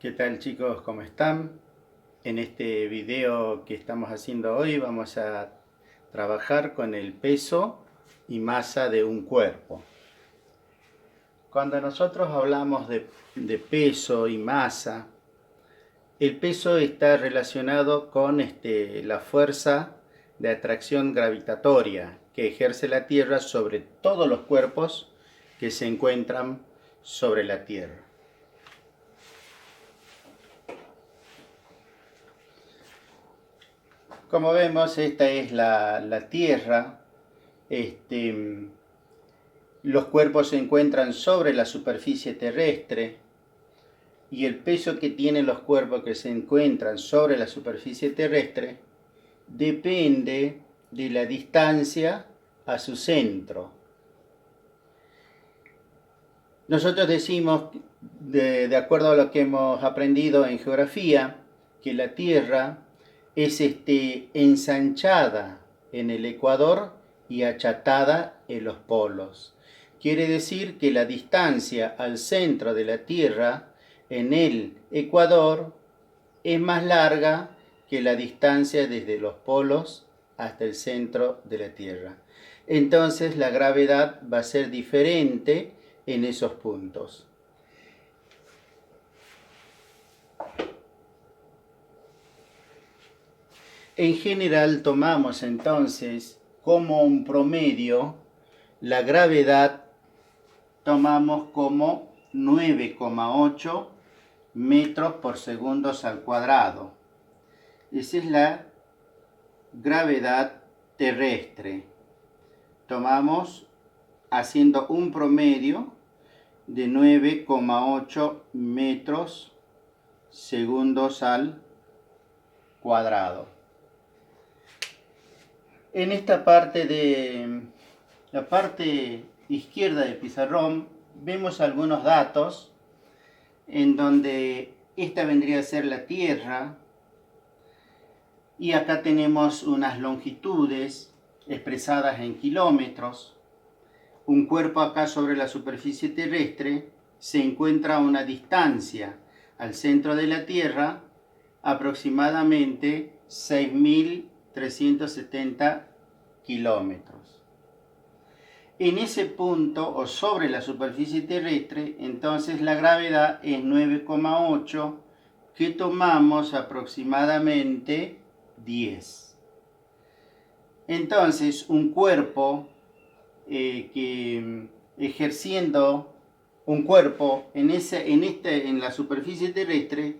¿Qué tal chicos? ¿Cómo están? En este video que estamos haciendo hoy vamos a trabajar con el peso y masa de un cuerpo. Cuando nosotros hablamos de peso y masa, el peso está relacionado con la fuerza de atracción gravitatoria que ejerce la Tierra sobre todos los cuerpos que se encuentran sobre la Tierra. Como vemos, esta es la Tierra. Los cuerpos se encuentran sobre la superficie terrestre y el peso que tienen los cuerpos que se encuentran sobre la superficie terrestre depende de la distancia a su centro. Nosotros decimos, de acuerdo a lo que hemos aprendido en geografía, que la Tierra es ensanchada en el ecuador y achatada en los polos. Quiere decir que la distancia al centro de la Tierra en el ecuador es más larga que la distancia desde los polos hasta el centro de la Tierra. Entonces la gravedad va a ser diferente en esos puntos. En general tomamos entonces como un promedio la gravedad, tomamos como 9,8 metros por segundo al cuadrado. Esa es la gravedad terrestre. Tomamos haciendo un promedio de 9,8 metros segundos al cuadrado. En esta parte la parte izquierda del pizarrón vemos algunos datos en donde esta vendría a ser la Tierra y acá tenemos unas longitudes expresadas en kilómetros. Un cuerpo acá sobre la superficie terrestre se encuentra a una distancia al centro de la Tierra aproximadamente 6.370 kilómetros. En ese punto o sobre la superficie terrestre, entonces la gravedad es 9,8, que tomamos aproximadamente 10. Entonces un cuerpo que ejerciendo un cuerpo en la superficie terrestre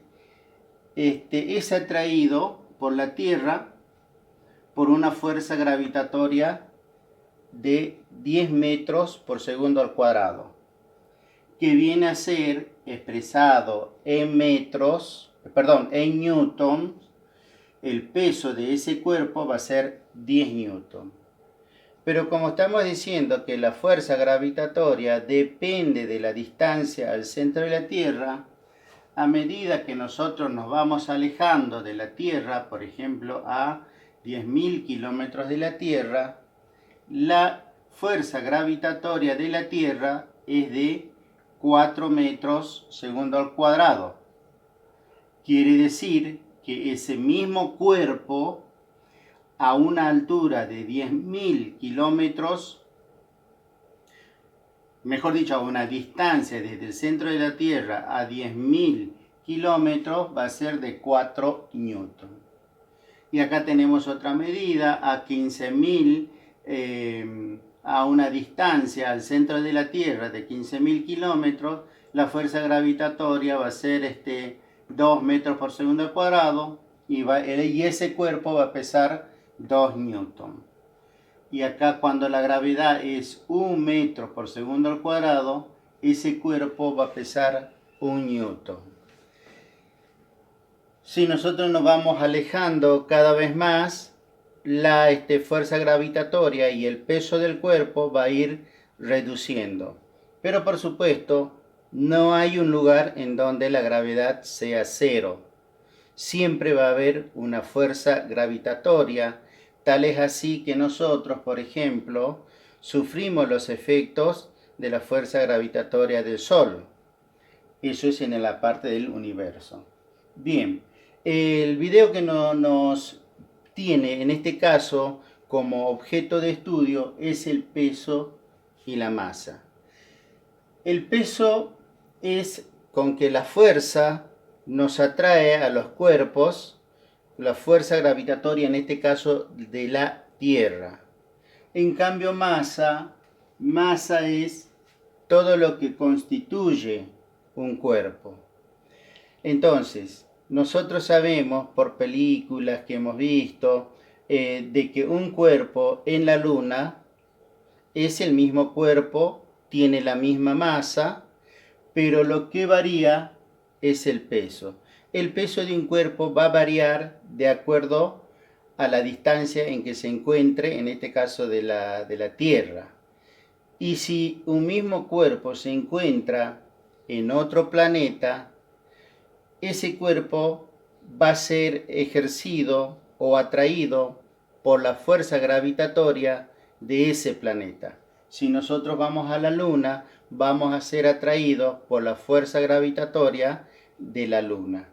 es atraído por la Tierra por una fuerza gravitatoria de 10 metros por segundo al cuadrado, que viene a ser expresado en newtons. El peso de ese cuerpo va a ser 10 newtons. Pero como estamos diciendo que la fuerza gravitatoria depende de la distancia al centro de la Tierra, a medida que nosotros nos vamos alejando de la Tierra, por ejemplo a 10.000 kilómetros de la Tierra, la fuerza gravitatoria de la Tierra es de 4 metros segundo al cuadrado. Quiere decir que ese mismo cuerpo a una altura de 10.000 kilómetros, mejor dicho, a una distancia desde el centro de la Tierra a 10.000 kilómetros, va a ser de 4 newtons. Y acá tenemos otra medida, a 15.000, a una distancia al centro de la Tierra de 15.000 kilómetros, la fuerza gravitatoria va a ser 2 metros por segundo al cuadrado y ese cuerpo va a pesar 2 newtons. Y acá cuando la gravedad es 1 metro por segundo al cuadrado, ese cuerpo va a pesar 1 newton. Si nosotros nos vamos alejando cada vez más, la fuerza gravitatoria y el peso del cuerpo va a ir reduciendo. Pero por supuesto, no hay un lugar en donde la gravedad sea cero. Siempre va a haber una fuerza gravitatoria. Tal es así que nosotros, por ejemplo, sufrimos los efectos de la fuerza gravitatoria del Sol. Eso es en la parte del universo. Bien, el video que nos tiene en este caso como objeto de estudio es el peso y la masa. El peso es con que la fuerza nos atrae a los cuerpos, la fuerza gravitatoria en este caso de la Tierra. En cambio masa es todo lo que constituye un cuerpo. Entonces, nosotros sabemos por películas que hemos visto de que un cuerpo en la Luna es el mismo cuerpo, tiene la misma masa, pero lo que varía es el peso. El peso de un cuerpo va a variar de acuerdo a la distancia en que se encuentre, en este caso de la Tierra. Y si un mismo cuerpo se encuentra en otro planeta, ese cuerpo va a ser ejercido o atraído por la fuerza gravitatoria de ese planeta. Si nosotros vamos a la Luna, vamos a ser atraídos por la fuerza gravitatoria de la Luna.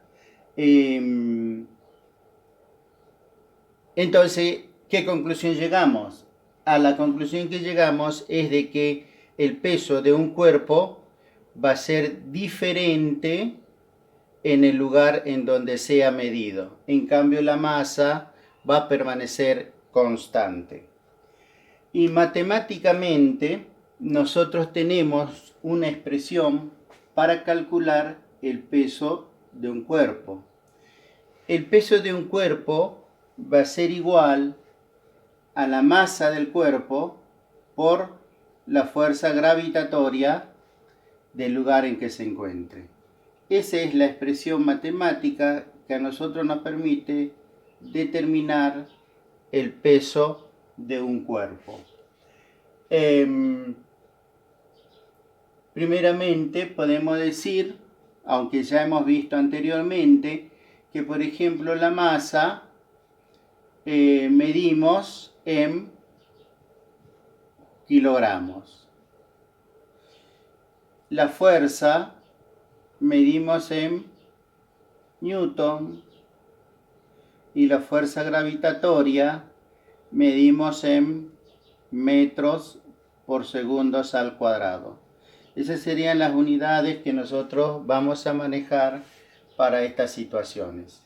Entonces, ¿qué conclusión llegamos? A la conclusión que llegamos es de que el peso de un cuerpo va a ser diferente en el lugar en donde sea medido. En cambio, la masa va a permanecer constante. Y matemáticamente, nosotros tenemos una expresión para calcular el peso de un cuerpo. El peso de un cuerpo va a ser igual a la masa del cuerpo por la fuerza gravitatoria del lugar en que se encuentre. Esa es la expresión matemática que a nosotros nos permite determinar el peso de un cuerpo. Primeramente podemos decir, aunque ya hemos visto anteriormente, que por ejemplo la masa medimos en kilogramos. La fuerza medimos en newton y la fuerza gravitatoria medimos en metros por segundos al cuadrado. Esas serían las unidades que nosotros vamos a manejar para estas situaciones.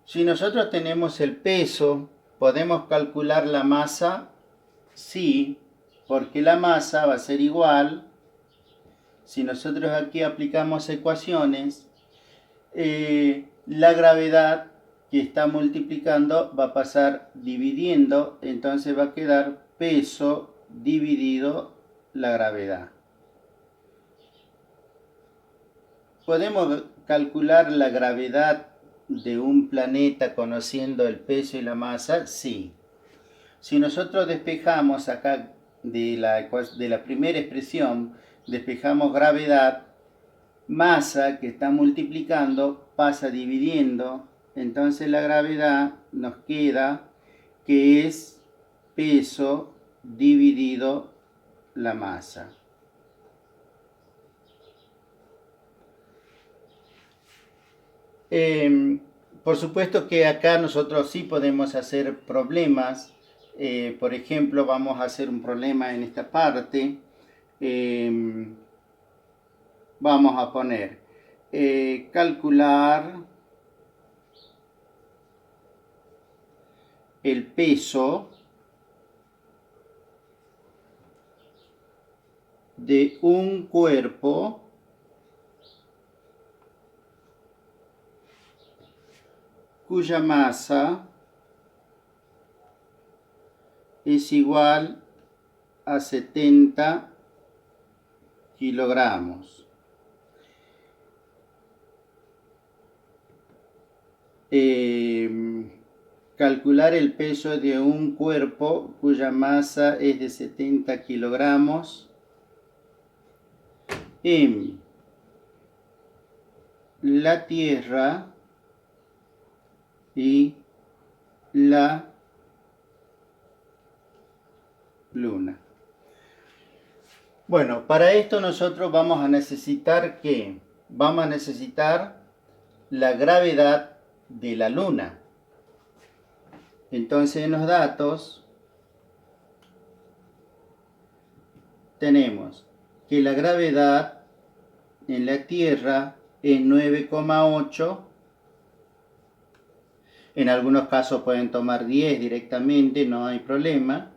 Si nosotros tenemos el peso, ¿podemos calcular la masa? Sí, porque la masa va a ser igual. Si nosotros aquí aplicamos ecuaciones, la gravedad que está multiplicando va a pasar dividiendo, entonces va a quedar peso dividido la gravedad. ¿Podemos calcular la gravedad de un planeta conociendo el peso y la masa? Sí. Si nosotros despejamos acá de la primera expresión, despejamos gravedad, masa que está multiplicando pasa dividiendo, entonces la gravedad nos queda que es peso dividido la masa. Por supuesto que acá nosotros sí podemos hacer problemas. Por ejemplo, vamos a hacer un problema en esta parte. Vamos a poner calcular el peso de un cuerpo cuya masa es igual a 70 kilogramos. Calcular el peso de un cuerpo cuya masa es de 70 kilogramos en la Tierra y la Luna. Bueno, para esto nosotros vamos a necesitar ¿qué? Vamos a necesitar la gravedad de la Luna. Entonces en los datos tenemos que la gravedad en la Tierra es 9,8. En algunos casos pueden tomar 10 directamente, no hay problema.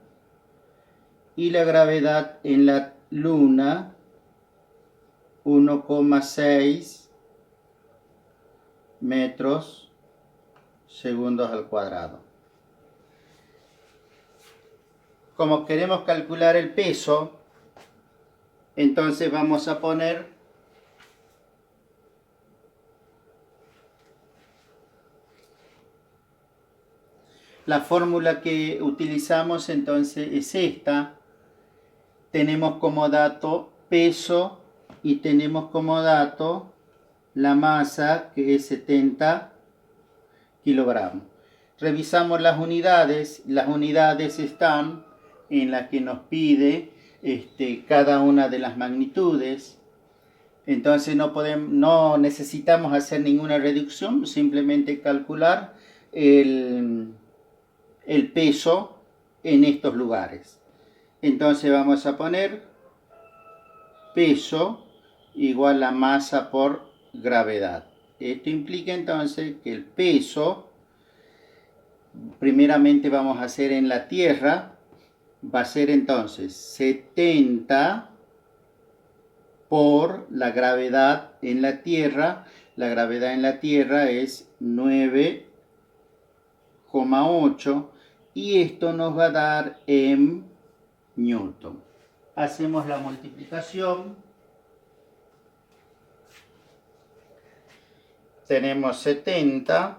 Y la gravedad en la Luna 1,6 metros segundos al cuadrado. Como queremos calcular el peso, entonces vamos a poner la fórmula que utilizamos, entonces es esta. Tenemos como dato peso y tenemos como dato la masa, que es 70 kilogramos. Revisamos las unidades están en la que nos pide cada una de las magnitudes. Entonces no necesitamos hacer ninguna reducción, simplemente calcular el peso en estos lugares. Entonces vamos a poner peso igual a masa por gravedad. Esto implica entonces que el peso, primeramente vamos a hacer en la Tierra, va a ser entonces 70 por la gravedad en la Tierra. La gravedad en la Tierra es 9,8 y esto nos va a dar en Newton. Hacemos la multiplicación. Tenemos 70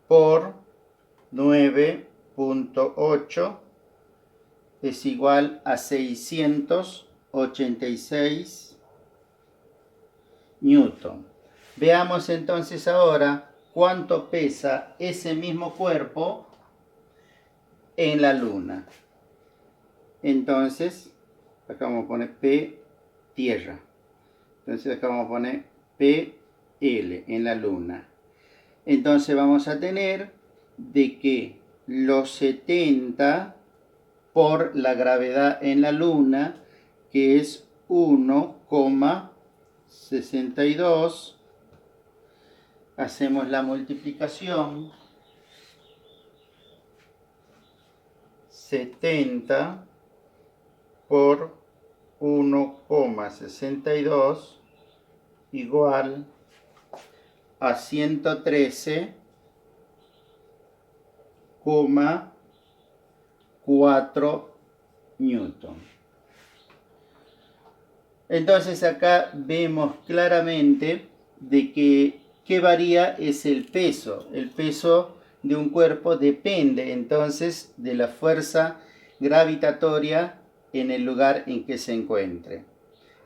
por 9,8 es igual a 686 Newton. Veamos entonces ahora cuánto pesa ese mismo cuerpo en la Luna. Entonces, acá vamos a poner P, Tierra. Entonces acá vamos a poner PL en la Luna. Entonces vamos a tener de que los 70 por la gravedad en la Luna, que es 1,62. Hacemos la multiplicación. 70 por 1,62 igual a 113,4 Newton. Entonces acá vemos claramente de que ¿qué varía? Es el peso. El peso de un cuerpo depende entonces de la fuerza gravitatoria en el lugar en que se encuentre.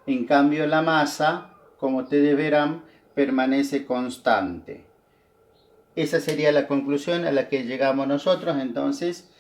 En cambio la masa, como ustedes verán, permanece constante. Esa sería la conclusión a la que llegamos nosotros entonces